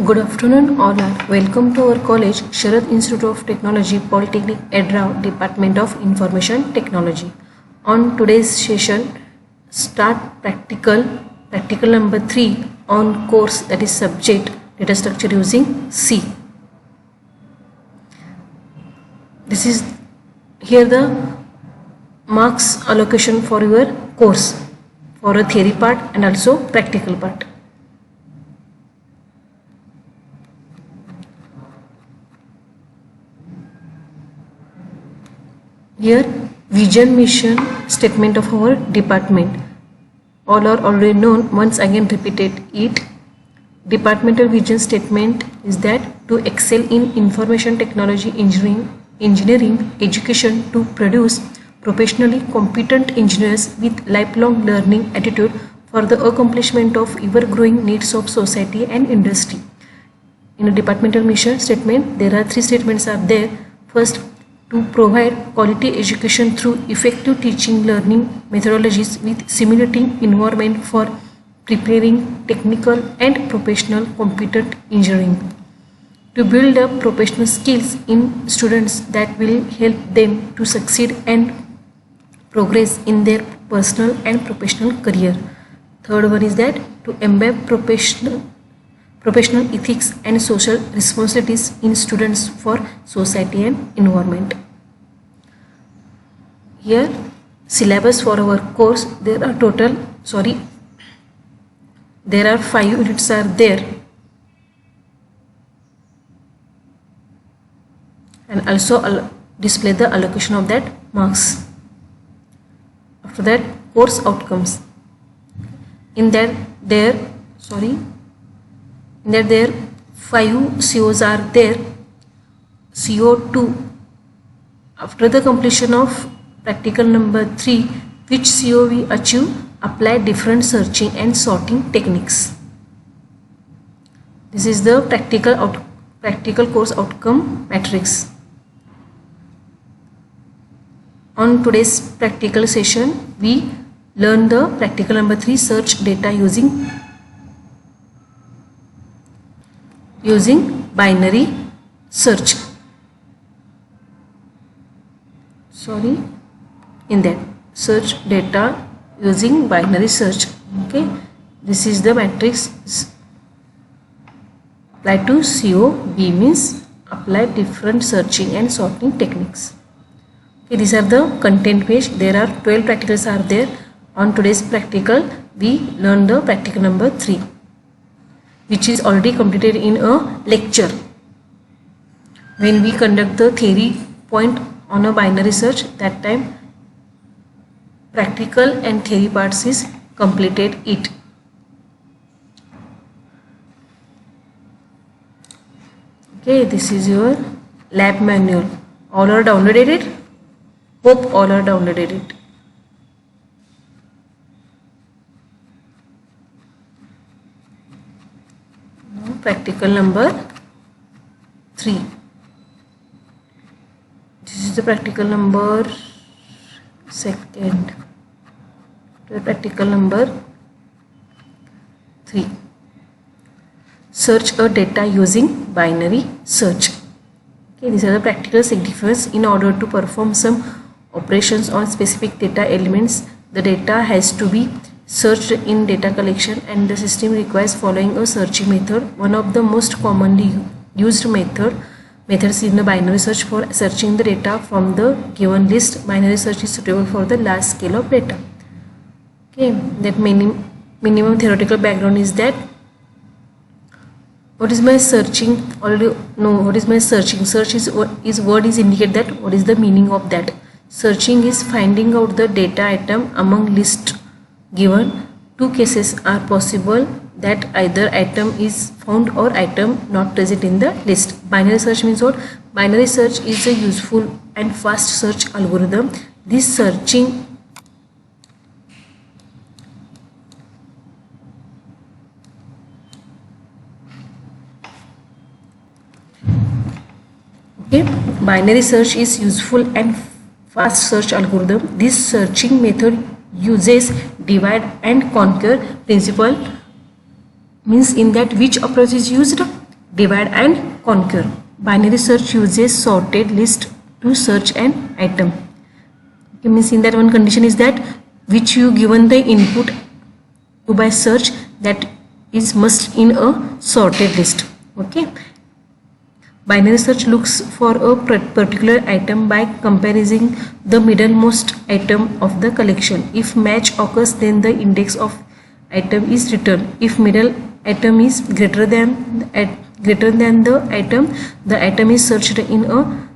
Good afternoon all are welcome to our college Sharad Institute of Technology Polytechnic EDRAO Department of Information Technology. On today's session start practical number 3 on course that is subject data structure using C. This is here the marks allocation for your course for a theory part and also practical part. Here vision mission statement of our department. All are already known, once again repeated it. Departmental vision statement is that to excel in information technology engineering education, to produce professionally competent engineers with lifelong learning attitude for the accomplishment of ever growing needs of society and industry. In a departmental mission statement there are 3 statements are there. First, to provide quality education through effective teaching learning methodologies with simulating environment for preparing technical and professional competent engineering. To build up professional skills in students that will help them to succeed and progress in their personal and professional career. Third one is that to imbibe professional ethics and social responsibilities in students for society and environment. Here syllabus for our course, there are 5 units are there, and also display the allocation of that marks. After that, course outcomes. In there 5 COs are there. CO2, after the completion of practical number 3, which CO we achieve, apply different searching and sorting techniques. This is the practical course outcome matrix. On today's practical session, we learn the practical number 3, search data using binary search. In that, search data using binary search. Okay, this is the matrix. Apply to CO. B means apply different searching and sorting techniques. Okay, these are the content page. There are 12 practicals are there. On today's practical, we learn the practical number 3, which is already completed in a lecture. When we conduct the theory point on a binary search, that time practical and theory parts is completed it. Okay, this is your lab manual. All are downloaded it? Hope all are downloaded it. Now practical number 3. This is the practical number 2nd. The practical number 3. Search a data using binary search. Okay, these are the practical significance. In order to perform some operations on specific data elements, the data has to be searched in data collection, and the system requires following a searching method. One of the most commonly used methods in the binary search for searching the data from the given list. Binary search is suitable for the large scale of data. Okay, that minimum theoretical background is that what is my searching? Already know what is my searching. Search is word is indicate that what is the meaning of that. Searching is finding out the data item among list given. 2 cases are possible, that either item is found or item not present in the list. Binary search means what? Binary search is a useful and fast search algorithm. This searching binary search is useful and fast search algorithm. This searching method uses divide and conquer principle, means in that which approach is used? divide and conquer. Binary search uses sorted list to search an item. Okay, means in that one condition is that which you given the input to by search, that is must in a sorted list. Okay. Binary search looks for a particular item by comparing the middlemost item of the collection. If match occurs, then the index of item is returned. If middle item is greater than the item is searched in a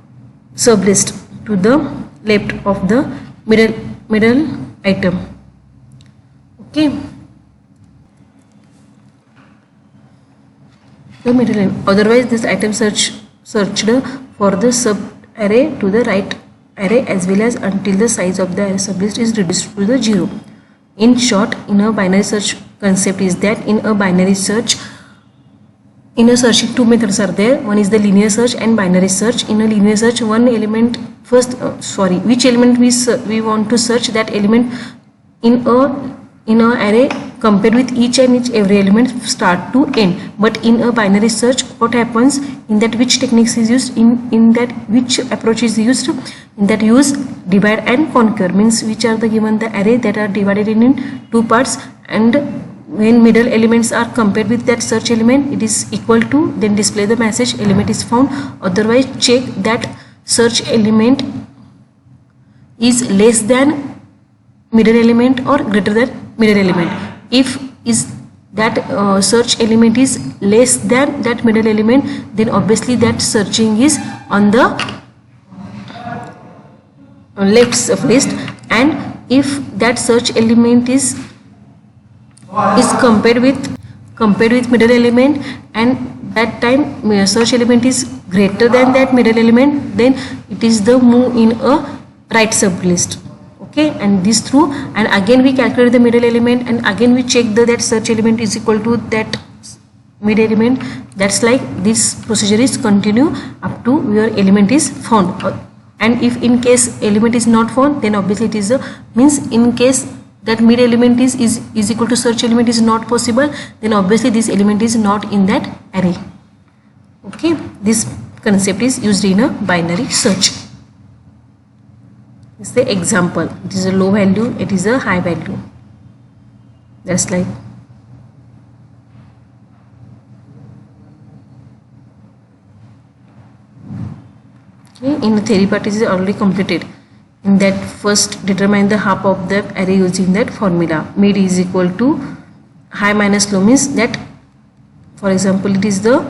sublist to the left of the middle item. Okay. The middle item. Otherwise, this item searched for the sub array to the right array as well as until the size of the array sublist is reduced to the 0. In short, in a binary search concept is that in a binary search, in a searching two methods are there. One is the linear search and binary search. In a linear search, one element which element we want to search, that element in a array compared with each and every element start to end. But in a binary search, what happens in that, which techniques is used, in that which approach is used, in that use divide and conquer, means which are the given the array that are divided in two parts, and when middle elements are compared with that search element, it is equal to, then display the message element is found. Otherwise, check that search element is less than middle element or greater than middle element. If is that search element is less than that middle element, then obviously that searching is on the left of list, and if that search element is compared with middle element, and that time search element is greater than that middle element, then it is the move in a right sublist. Okay, and this through, and again we calculate the middle element, and again we check that search element is equal to that mid element. That's like this procedure is continue up to your element is found. And if in case element is not found, then obviously it is a means in case that mid element is equal to search element is not possible, then obviously this element is not in that array. Okay, this concept is used in a binary search. This is the example. It is a low value, it is a high value. That's like okay. In the theory part is already completed. In that, first determine the half of the array using that formula. Mid is equal to high minus low, means that for example it is the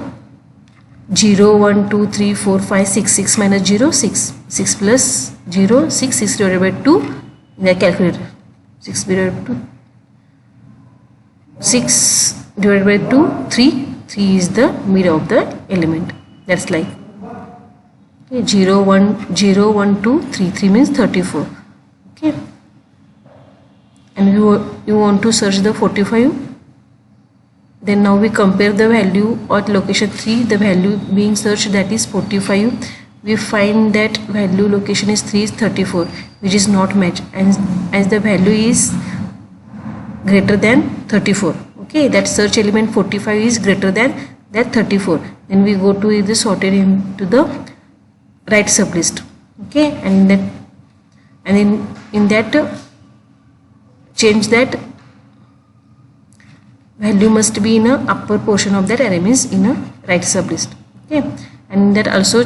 0 1 2 3 4 5 6 6 minus 0 6 6 plus 0 6 6 divided by 2 in the calculator. 6 divided by 2 6 divided by 2 3 is the mid of the element. That's like okay, 0 1 0 1 2 3 3 means 34. Okay, and you want to search the 45. Then now we compare the value at location 3, the value being searched, that is 45. We find that value location is 3 is 34, which is not matched, and as the value is greater than 34. Okay, that search element 45 is greater than that 34. Then we go to the sorted into the right sublist. Okay, and in that change that value must be in a upper portion of that array, means in a right sublist. Okay, and that also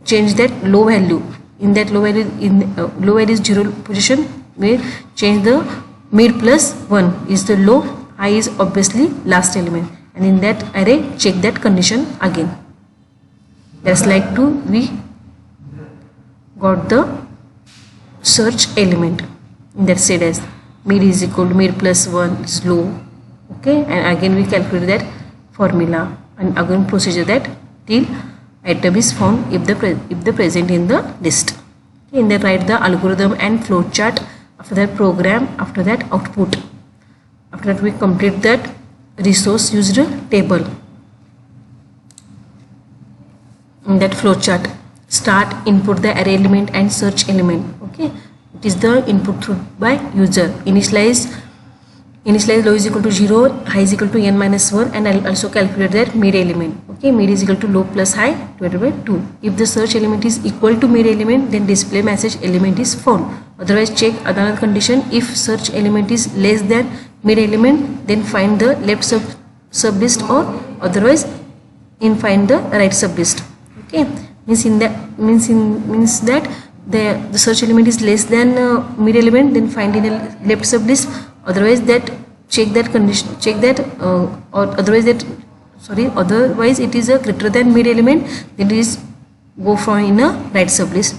change that low value. In that low value, in low value is 0 position, we change the mid plus 1 is the low, high is obviously last element, and in that array check that condition again. That's like to we got the search element in that said as mid is equal to mid plus 1 is low. Okay, and again we calculate that formula, and again procedure that till item is found if the present in the list. Okay, and then write the algorithm and flowchart. After that program, after that output. After that we complete that resource used table. In that flowchart, start, input the array element and search element. Okay, it is the input through by user. initialize low is equal to 0, high is equal to n minus 1, and I'll also calculate that mid element. Okay, mid is equal to low plus high divided by 2. If the search element is equal to mid element, then display message element is found. Otherwise, check another condition. If search element is less than mid element, then find the left sublist, or otherwise find the right sublist. Okay, means that the search element is less than mid element, then find in a left sublist. Otherwise that check that condition, or otherwise it is a greater than mid element, then it is go from in a right sublist.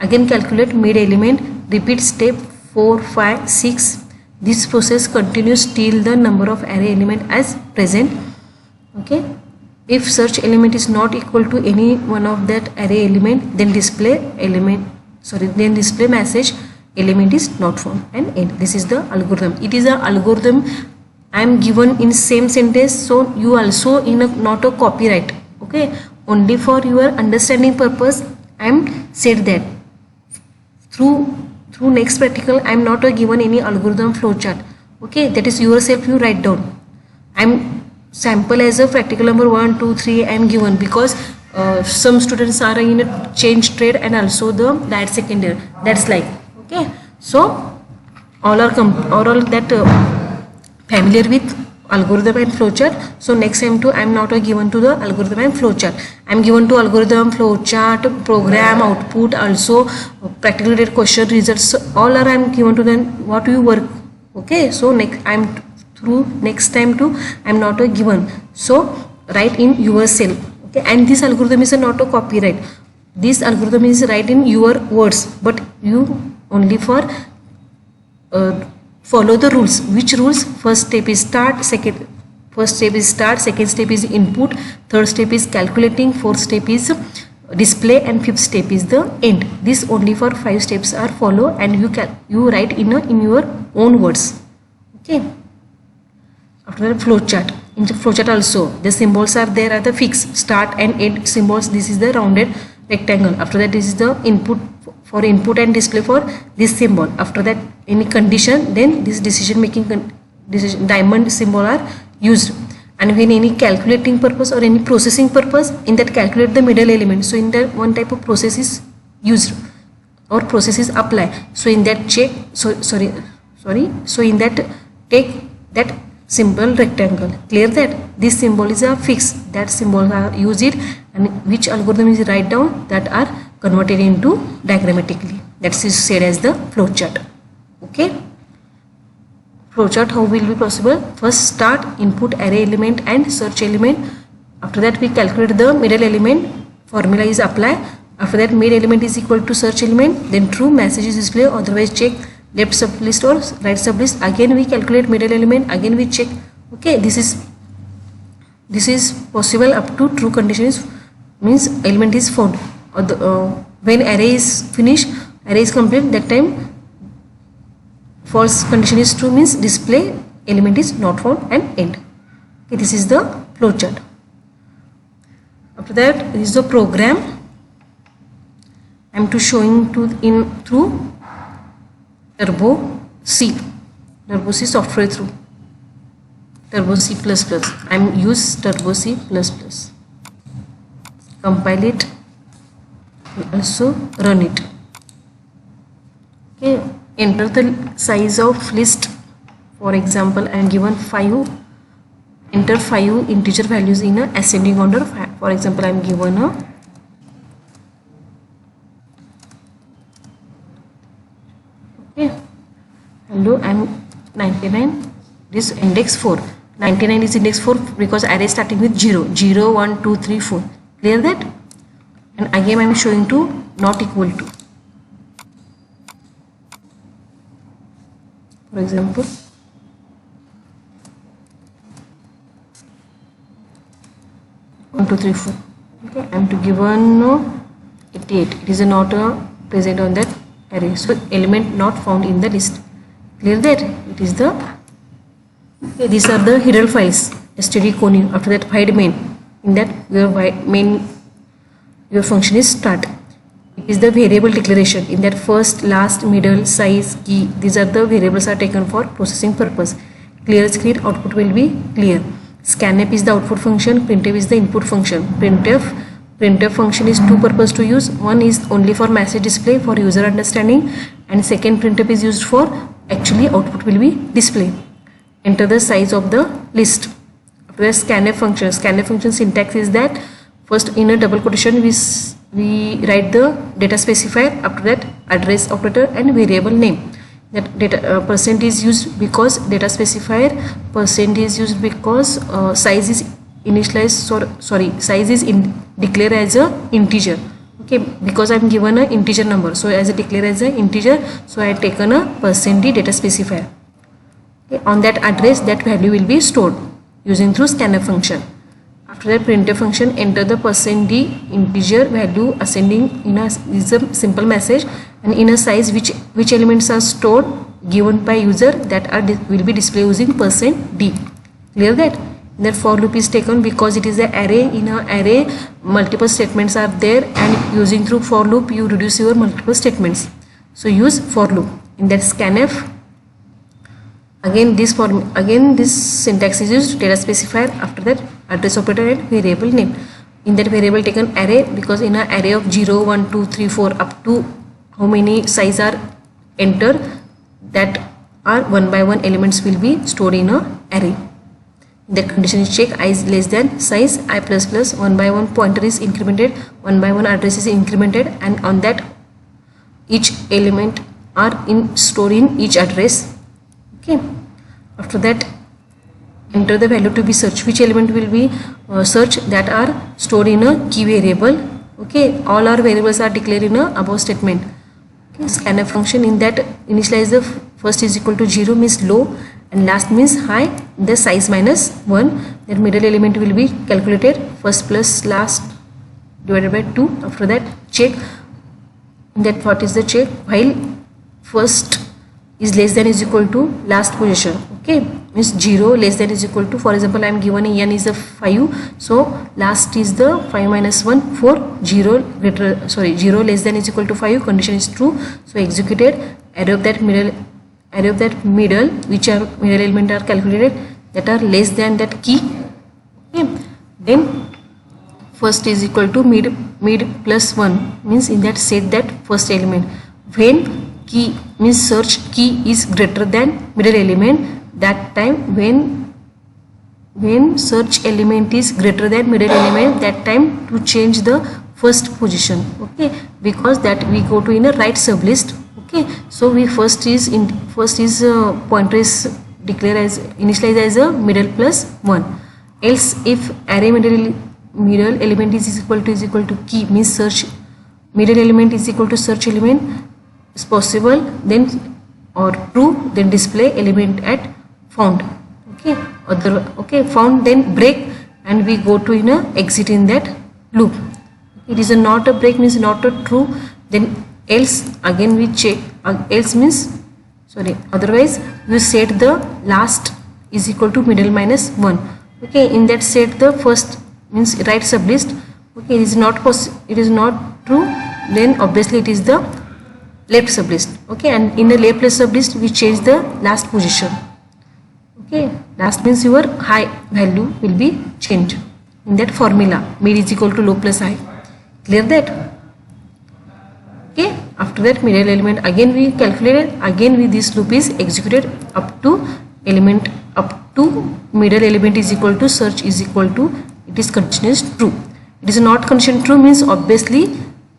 Again calculate mid element, repeat step 4, 5, 6. This process continues till the number of array element as present. Okay, if search element is not equal to any one of that array element, then display message element is not found and end. This is the algorithm. It is a algorithm I am given in same sentence, so you also not a copyright. Okay, only for your understanding purpose I am said that. Through next practical I am not given any algorithm flowchart. Okay, that is yourself you write down. I am sample as a practical number 1, 2, 3 I am given, because some students are in a change trade and also the that second year. That's like, okay, so all are familiar with algorithm and flowchart. So next time too I am not given to the algorithm and flowchart. I am given to algorithm, flowchart, program, output, also practical related question, results. All are I am given to then what you work. Okay, so next I am next time too I am not given. So write in yourself. Okay, and this algorithm is not a copyright. This algorithm is write in your words, but you only for follow the rules. Which rules? First step is start, second step is input, third step is calculating, fourth step is display, and fifth step is the end. This only for 5 steps are follow, and you write in your own words. Okay. After that, flowchart. In the flowchart also the symbols are there are the fixed start and end symbols. This is the rounded rectangle. After that, this is the input for input and display for this symbol. After that, any condition, then this decision making diamond symbol are used. And when any calculating purpose or any processing purpose, in that calculate the middle element. So in that one type of process is used or process is apply. So in that check, so in that take that symbol rectangle. Clear that this symbol is a fix, that symbol are use it, and which algorithm is write down, that are converted into diagrammatically. That is said as the flowchart. Okay, flowchart how will be possible? First start, input, array element and search element. After that we calculate the middle element, formula is apply. After that mid element is equal to search element, then true, message is display, otherwise check left sublist or right sublist. Again we calculate middle element, again we check. Okay, this is possible up to true condition is means element is found. When array is finished, array is complete, that time false condition is true, means display element is not found and end. Okay, this is the flowchart. After that, this is the program. I am to showing through Turbo C software, through Turbo C++. I am use Turbo C++. Compile it, also run it. Okay, enter the size of list. For example, I am given 5. Enter 5 integer values in a ascending order. For example, I am given a hello, I am 99. This index 4. 99 is index 4 because array starting with 0. 0, 1, 2, 3, 4. Clear that? And again I am showing to not equal to. For example, 1, 2, 3, 4. Okay, I am to given 88. It is not present on that array. So element not found in the list. Clear that? It is the these are the header files. std_conin. After that, void main. In that your function is start. It is the variable declaration. In that first, last, middle, size, key. These are the variables are taken for processing purpose. clear screen, output will be clear. Scanf is the output function, printf is the input function. Printf function is two purpose to use. One is only for message display for user understanding, and second printf is used for actually output will be display. Enter the size of the list. After that, scanf function syntax is that first in a double quotation we write the data specifier, after that address operator and variable name. That data percent is used because data specifier, percent is used because size is initialized, size is declared as a integer. Okay, because I am given a integer number, so as a declare as a integer, so I have taken a %d data specifier. Okay, on that address that value will be stored using through scanf function. After that, printf function enter the %d integer value ascending in a is a simple message, and in a size which elements are stored given by user that are will be displayed using %d. Clear that? That for loop is taken because it is an array. In an array multiple statements are there, and using through for loop you reduce your multiple statements, so use for loop. In that scanf, again this syntax is used, data specifier, after that address operator and variable name. In that variable taken array because in an array of 0 1 2 3 4 up to how many size are entered, that are one by one elements will be stored in a array. The condition is check, I is less than size, I plus plus, one by one pointer is incremented, one by one address is incremented, and on that each element are stored in each address. Okay, after that enter the value to be searched. Which element will be searched? That are stored in a key variable. Okay, all our variables are declared in a above statement. Okay, scanf function, in that initialize the first is equal to 0 means low and last means high, the size minus 1. That middle element will be calculated, first plus last divided by 2. After that check, that what is the check? While first is less than is equal to last position. Okay, means 0 less than is equal to, for example I am given a n is a 5, so last is the 5 minus 1 for 0 less than is equal to 5, condition is true, so executed. Array of that middle which are middle element are calculated that are less than that key. Okay, then first is equal to mid plus 1 means in that set that first element. When key means search key is greater than middle element, that time when search element is greater than middle element, that time to change the first position. Okay, because that we go to in a right sublist. Okay, so we first is pointer is declared as initialized as a middle plus 1. Else if array middle element is equal to key means search middle element is equal to search element is possible, then or true, then display element at found. Okay, found, then break, and we go to in a exit in that loop. It is a not a break means not a true, then else again we check, else means otherwise we set the last is equal to middle minus 1. Okay, in that set the first means right sublist. Okay, it is not true, then obviously it is the left sublist. Okay, and in the left sublist we change the last position. Okay, last means your high value will be changed in that formula, mid is equal to low plus high. Clear that? Okay, after that middle element again we calculated, again with this loop is executed up to middle element is equal to search is equal to, it is continuous true. It is not condition true means obviously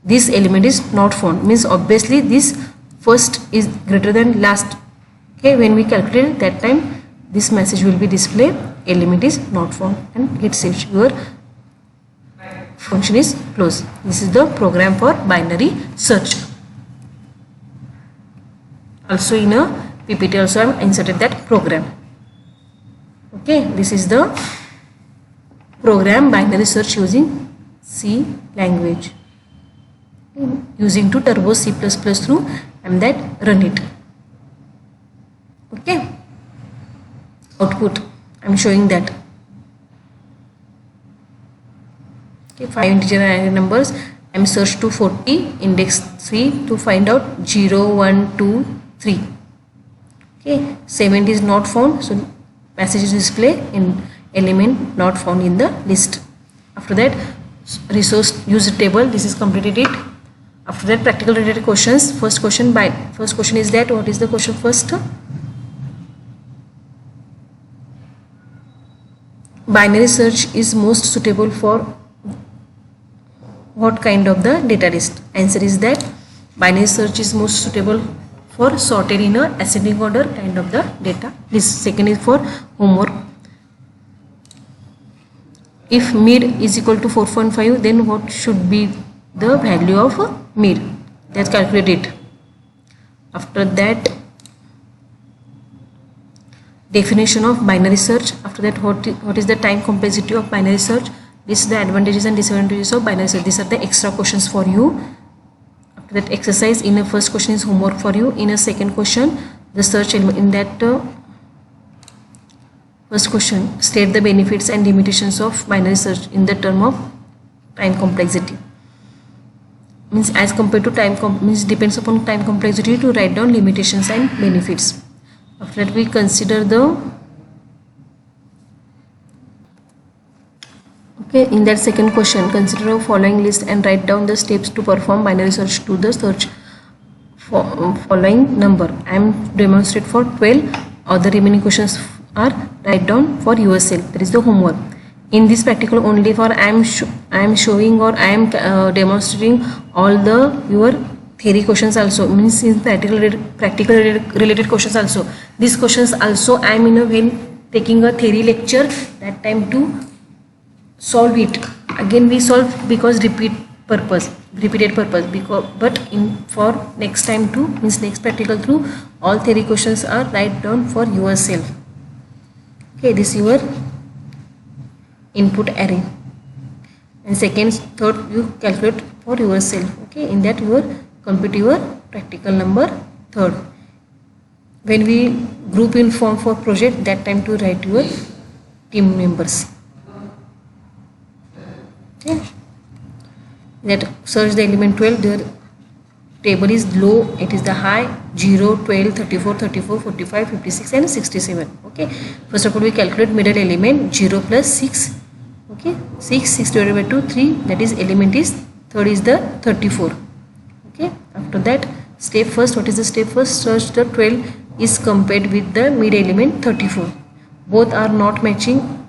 this element is not found, means obviously this first is greater than last. Okay, when we calculate that time this message will be displayed, element is not found, and it says your function is closed. This is the program for binary search. Also in a PPT also I have inserted that program. Okay, this is the program binary search using C language, using to turbo C++ through, and that run it. Okay, output I am showing that. Okay, 5 integer and array numbers. I am searched to 40, index 3 to find out 0 1 2 3. Okay, 70 is not found, so messages display in element not found in the list. After that, resource use table, this is completed it. After that, practical related questions. First question is that, what is the question first? Binary search is most suitable for what kind of the data list? Answer is that binary search is most suitable for sorted in a ascending order kind of the data list. Second is for homework. If mid is equal to 4.5, then what should be the value of mid? Let's calculate it. After that, definition of binary search. After that, what is the time complexity of binary search? This is the advantages and disadvantages of binary search. These are the extra questions for you. After that, exercise in a first question is homework for you. In a second question, the search element. In that first question, state the benefits and limitations of binary search in the term of time complexity. Means as compared to means depends upon time complexity to write down limitations and benefits. After that, we consider the in that second question, consider a following list and write down the steps to perform binary search to the search for following number. I am demonstrate for 12. Other remaining questions are write down for yourself. That is the homework. In this practical only for I am showing or I am demonstrating all the your theory questions also, means in practical related questions also. These questions also I am when taking a theory lecture, that time to solve it. Again we solve because repeated purpose, because but in for next time to means next practical through all theory questions are write down for yourself. Okay, this is your input array, and second third you calculate for yourself. Okay, in that you will compute your practical number third. When we group in form for project, that time to write your team members. Okay, that search the element 12, their table is low, it is the high 0, 12, 34, 34, 45, 56 and 67. Okay, first of all we calculate middle element 0 plus 6. Okay, 6 divided by 2, 3, that is element is third is the 34. Okay, after that step first, what is the step first? Search the 12 is compared with the mid element 34. Both are not matching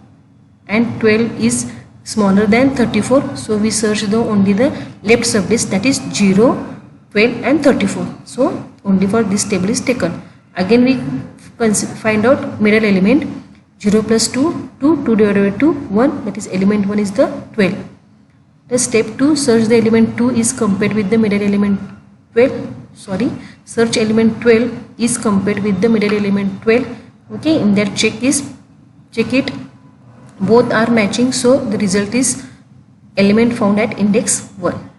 and 12 is smaller than 34, so we search the only the left sublist, that is 0, 12 and 34. So only for this table is taken. Again we find out middle element 0 plus 2, 2 divided by 2, 1, that is element 1 is the 12. The step 2, search the element 2 is compared with the middle element 12. Search element 12 is compared with the middle element 12. Okay, in that check it, both are matching, so the result is element found at index 1.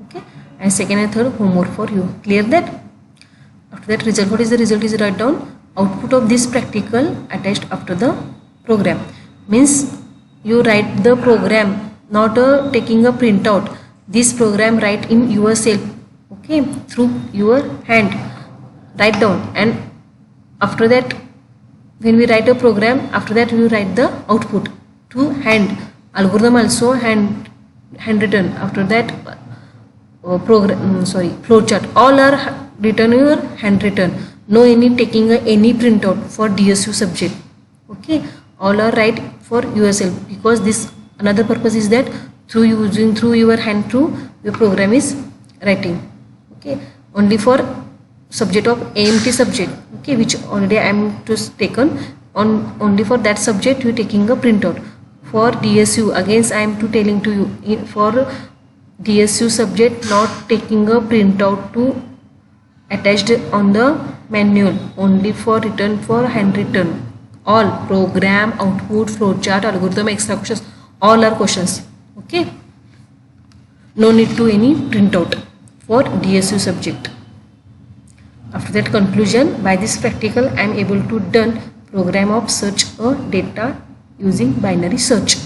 Okay, and second and third homework for you. Clear that? After that, result, what is the result? Is write down output of this practical attached after the program. Means you write the program, not taking a printout. This program write in yourself. Okay, through your hand write down, and after that when we write a program, after that we write the output to hand. Algorithm also handwritten. After that flowchart, all are written your handwritten. No any taking any printout for DSU subject. Okay, all are write for yourself, because this another purpose is that through your hand through your program is writing. Okay, only for subject of AMT subject, okay, which already I am taken on, only for that subject you taking a printout. For DSU, again I am telling to you, for DSU subject not taking a printout to attached on the manual, only for written for handwritten. All program, output, flowchart, algorithm, extra questions, all are questions. Okay, no need to any printout for DSU subject. After that conclusion, by this practical I am able to done program of search a data using binary search.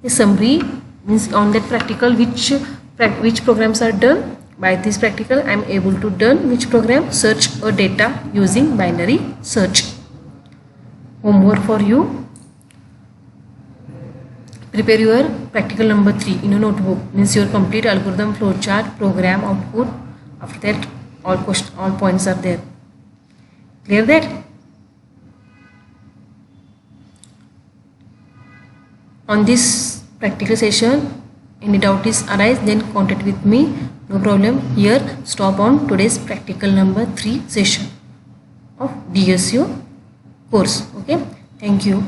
A summary means on that practical which programs are done. By this practical I am able to done which program? Search a data using binary search. homework for you. Prepare your practical number 3 in a notebook. Means your complete algorithm flowchart program output. After that all points are there. Clear that? On this practical session, any doubt is arise, then contact with me. No problem. Here stop on today's practical number 3 session of DSU course. Okay. Thank you.